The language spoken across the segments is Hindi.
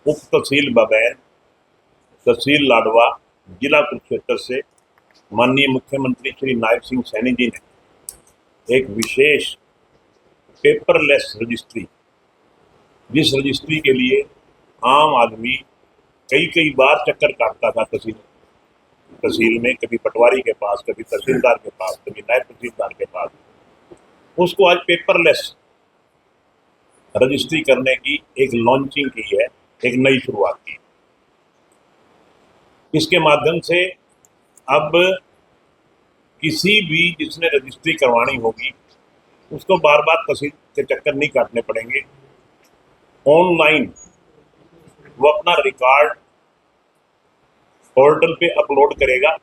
उप तहसील बबैन, तहसील लाडवा, जिला कुरुक्षेत्र से माननीय मुख्यमंत्री श्री नायब सिंह सैनी जी ने एक विशेष पेपरलेस रजिस्ट्री, जिस रजिस्ट्री के लिए आम आदमी कई कई बार चक्कर काटता था तहसील में, कभी पटवारी के पास, कभी तहसीलदार के पास, कभी नायब तहसीलदार के पास, उसको आज पेपरलेस रजिस्ट्री करने की एक लॉन्चिंग की है, एक नई शुरुआत की। इसके माध्यम से अब किसी भी जिसने रजिस्ट्री करवानी होगी उसको बार बार तहसील के चक्कर नहीं काटने पड़ेंगे। ऑनलाइन वो अपना रिकॉर्ड पोर्टल पे अपलोड करेगा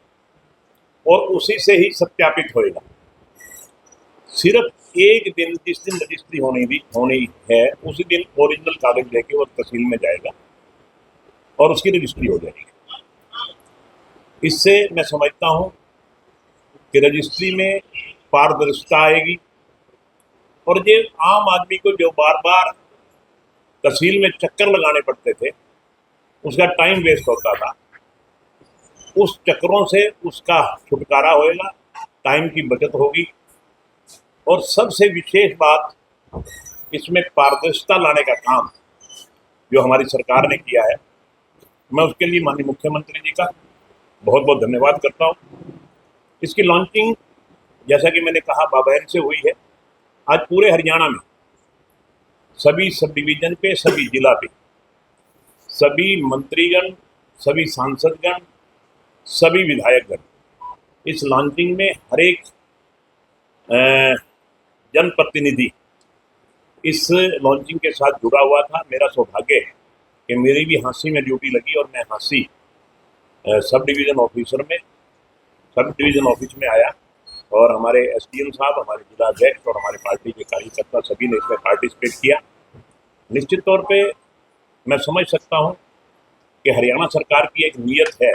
और उसी से ही सत्यापित होएगा। सिर्फ एक दिन, जिस दिन रजिस्ट्री होनी है उसी दिन ओरिजिनल कागज लेके वो तहसील में जाएगा और उसकी रजिस्ट्री हो जाएगी। इससे मैं समझता हूँ कि रजिस्ट्री में पारदर्शिता आएगी और ये आम आदमी को जो बार बार तहसील में चक्कर लगाने पड़ते थे, उसका टाइम वेस्ट होता था, उस चक्करों से उसका छुटकारा होएगा, टाइम की बचत होगी। और सबसे विशेष बात, इसमें पारदर्शिता लाने का काम जो हमारी सरकार ने किया है, मैं उसके लिए माननीय मुख्यमंत्री जी का बहुत बहुत धन्यवाद करता हूँ। इसकी लॉन्चिंग जैसा कि मैंने कहा बबैन से हुई है। आज पूरे हरियाणा में सभी सब डिवीजन पे, सभी जिला पे, सभी मंत्रीगण, सभी सांसदगण, सभी विधायकगण इस लॉन्चिंग में हर एक जनप्रतिनिधि इस लॉन्चिंग के साथ जुड़ा हुआ था। मेरा सौभाग्य है कि मेरी भी हांसी में ड्यूटी लगी और मैं हांसी सब डिवीज़न ऑफिस में आया और हमारे एसडीएम साहब, हमारे जिला अध्यक्ष और हमारे पार्टी के कार्यकर्ता सभी ने इसमें पार्टिसिपेट किया। निश्चित तौर पे मैं समझ सकता हूँ कि हरियाणा सरकार की एक नीयत है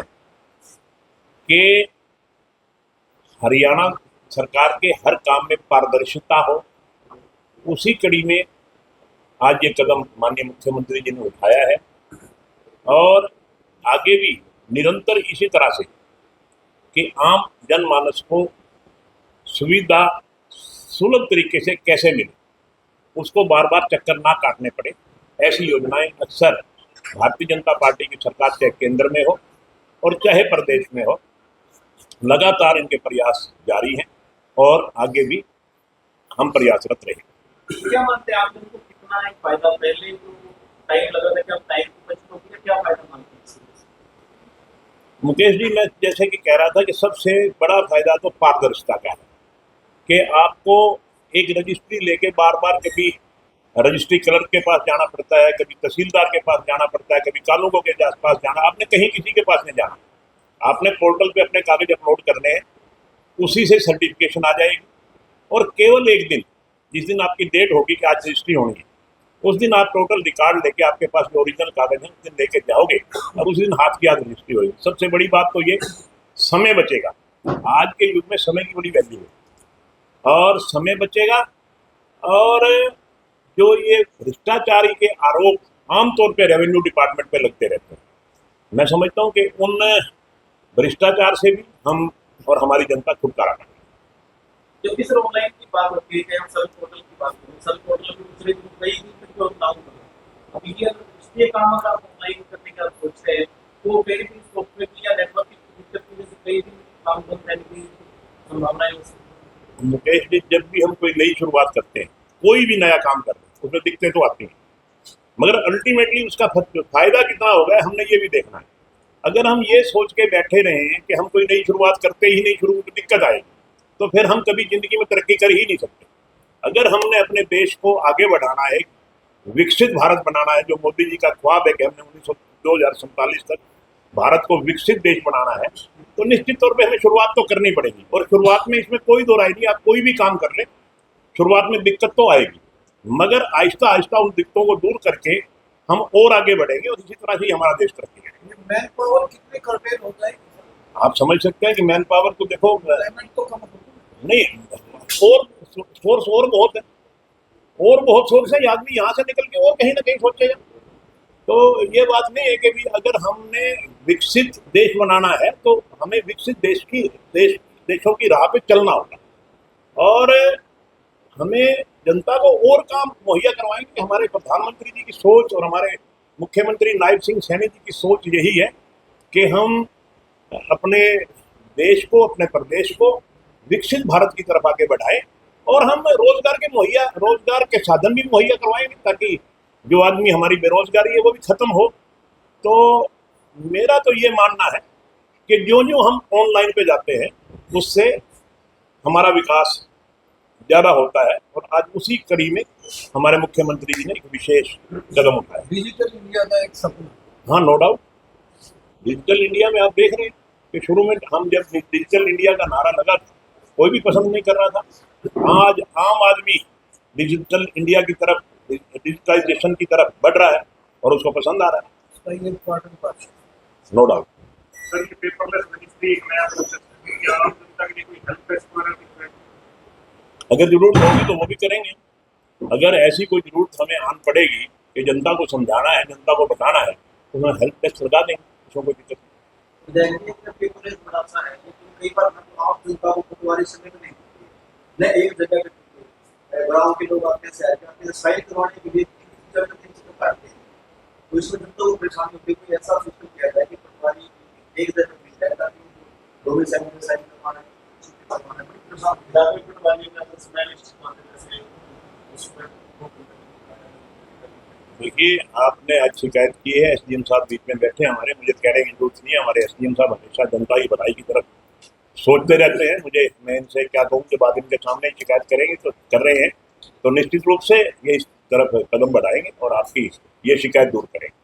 कि हरियाणा सरकार के हर काम में पारदर्शिता हो। उसी कड़ी में आज ये कदम माननीय मुख्यमंत्री जी ने उठाया है और आगे भी निरंतर इसी तरह से कि आम जनमानस को सुविधा सुलभ तरीके से कैसे मिले, उसको बार बार चक्कर ना काटने पड़े, ऐसी योजनाएं अक्सर भारतीय जनता पार्टी की सरकार चाहे केंद्र में हो और चाहे प्रदेश में हो, लगातार इनके प्रयास जारी हैं और आगे भी हम प्रयासरत रहेंगे। क्या मानते हैं आप, इनको कितना फायदा, पहले जो टाइम लगा था, क्या टाइम की बचत होगी, क्या फायदा मानते हैं? मुकेश जी, मैं जैसे कि कह रहा था कि सबसे बड़ा फायदा तो पारदर्शिता का है कि आपको एक रजिस्ट्री लेके बार बार कभी रजिस्ट्री क्लर्क के पास जाना पड़ता है, कभी तहसीलदार के पास जाना पड़ता है, कभी कानूनों के पास जाना, आपने कहीं किसी के पास नहीं जाना, आपने पोर्टल पे अपने कागज अपलोड करने हैं, उसी से सर्टिफिकेशन आ जाएगी और केवल एक दिन, जिस दिन आपकी डेट होगी कि आज रजिस्ट्री होनी है, उस दिन आप टोटल रिकॉर्ड लेके, आपके पास जो ओरिजिनल कागज है उस दिन लेके जाओगे और उस दिन हाथ की हाथ रजिस्ट्री होगी। सबसे बड़ी बात तो ये समय बचेगा। आज के युग में समय की बड़ी वैल्यू है और समय बचेगा। और जो ये भ्रष्टाचारी के आरोप आमतौर पे रेवेन्यू डिपार्टमेंट पे लगते रहते हैं, मैं समझता हूँ कि उन भ्रष्टाचार से भी हम और हमारी जनता छुटकारा पाए। जब भी सर ऑनलाइन की बात होती है, हम सेल्फ पोर्टल की बात करें, सेल्फ पोर्टल में दूसरे दिन कई दिन तक जो लागू करें, अब ये इसलिए काम अगर आप ऑनलाइन करने का सोचते हैं तो कई दिन सॉफ्टवेयर की या नेटवर्क की दिक्कत की वजह से कई दिन काम बंद रहने की संभावना है। मुकेश जी, जब भी हम कोई नई शुरुआत करते हैं, कोई भी नया काम करते हैं, उसमें दिक्कतें तो आती हैं, मगर अल्टीमेटली उसका फायदा कितना होगा हमने ये भी देखना है। अगर हम ये सोच के बैठे रहे हैं कि हम कोई नई शुरुआत करते ही नहीं शुरू दिक्कत आएगी, तो फिर हम कभी जिंदगी में तरक्की कर ही नहीं सकते। अगर हमने अपने देश को आगे बढ़ाना है, विकसित भारत बनाना है, जो मोदी जी का ख्वाब है कि हमने 2047 तक भारत को विकसित देश बनाना है, तो निश्चित तौर पे हमें शुरुआत तो करनी पड़ेगी। और शुरुआत में इसमें कोई दो राय नहीं, आप कोई भी काम कर ले, शुरुआत में दिक्कत तो आएगी, मगर आहिस्ता आहिस्ता उन दिक्कतों को दूर करके हम और आगे बढ़ेंगे और इसी तरह से हमारा देश तरक्की करेगा। मैन पावर कितने कर्टेल हो जाए आप समझ सकते हैं कि मैन पावर को देखो, तो कम नहीं सोर्स और बहुत है, और बहुत सोर्स है, आदमी यहाँ से निकल के और कहीं ना कहीं सोचेगा। तो ये बात नहीं है कि भी अगर हमने विकसित देश बनाना है तो हमें विकसित देशों की राह पे चलना होगा और हमें जनता को और काम मुहैया करवाएंगे। हमारे प्रधानमंत्री जी की सोच और हमारे मुख्यमंत्री नायब सिंह सैनी जी की सोच यही है कि हम अपने देश को, अपने प्रदेश को विकसित भारत की तरफ आगे बढ़ाएं और हम रोजगार के साधन भी मुहैया करवाएंगे ताकि जो आदमी हमारी बेरोजगारी है वो भी खत्म हो। तो मेरा तो ये मानना है कि जो जो हम ऑनलाइन पे जाते हैं उससे हमारा विकास ज्यादा होता है और आज उसी कड़ी में हमारे मुख्यमंत्री जी ने एक विशेष कदम उठाया। डिजिटल इंडिया का एक सपना। हाँ, नो डाउट। डिजिटल इंडिया में आप देख रहे हैं कि शुरू में हम जब डिजिटल इंडिया का नारा लगा था कोई भी पसंद नहीं कर रहा था। आज आम आदमी डिजिटल इंडिया की तरफ, डिजिटलाइजेशन की तरफ बढ़ रहा है और उसको पसंद आ रहा है। उसका ये इम्पोर्टेंट पार्ट है। No doubt. सर, ये पेपरलेस रजिस्ट्री एक नया प्रोसेस है कि आम जनता के लिए कोई हेल्प डेस्क वगैरह भी है? अगर जरूरत होगी तो वो भी करेंगे। अगर ऐसी कोई जरूरत हमें आन पड़ेगी कि जनता को समझाना है, जनता को बताना है, तो हम हेल्प डेस्क लगा देंगे, उसमें कोई दिक्कत नहीं। देखिए कि पेपरलेस बड़ा सा है लेकिन कई बार आप जनता को पटवारी समय में नहीं होती है। न एक जगह पे होती है। गाँव के लोग आते हैं, शहर के आते हैं, साइन करवाने के लिए तीन जगह तीन जगह काटते हैं। तो इसमें जनता को परेशानी होती है। कोई ऐसा सिस्टम किया जाए कि पटवारी एक जगह मिल जाए ताकि दो साइन में साइन करवाना है, करवाना है। बड़ी परेशानी होती है। पटवारी का स्पेलिश जैसे उसमें देखिए, आपने आज शिकायत की है, एसडीएम साहब बीच में बैठे हैं हमारे, मुझे कहने की जरूरत नहीं है। हमारे एसडीएम साहब हमेशा जनता की भलाई की तरफ सोचते रहते हैं। मैं इनसे क्या कहूँ कि बाद इनके सामने शिकायत करेंगे तो कर रहे हैं, तो निश्चित रूप से ये इस तरफ कदम बढ़ाएंगे और आपकी ये शिकायत दूर करेंगे।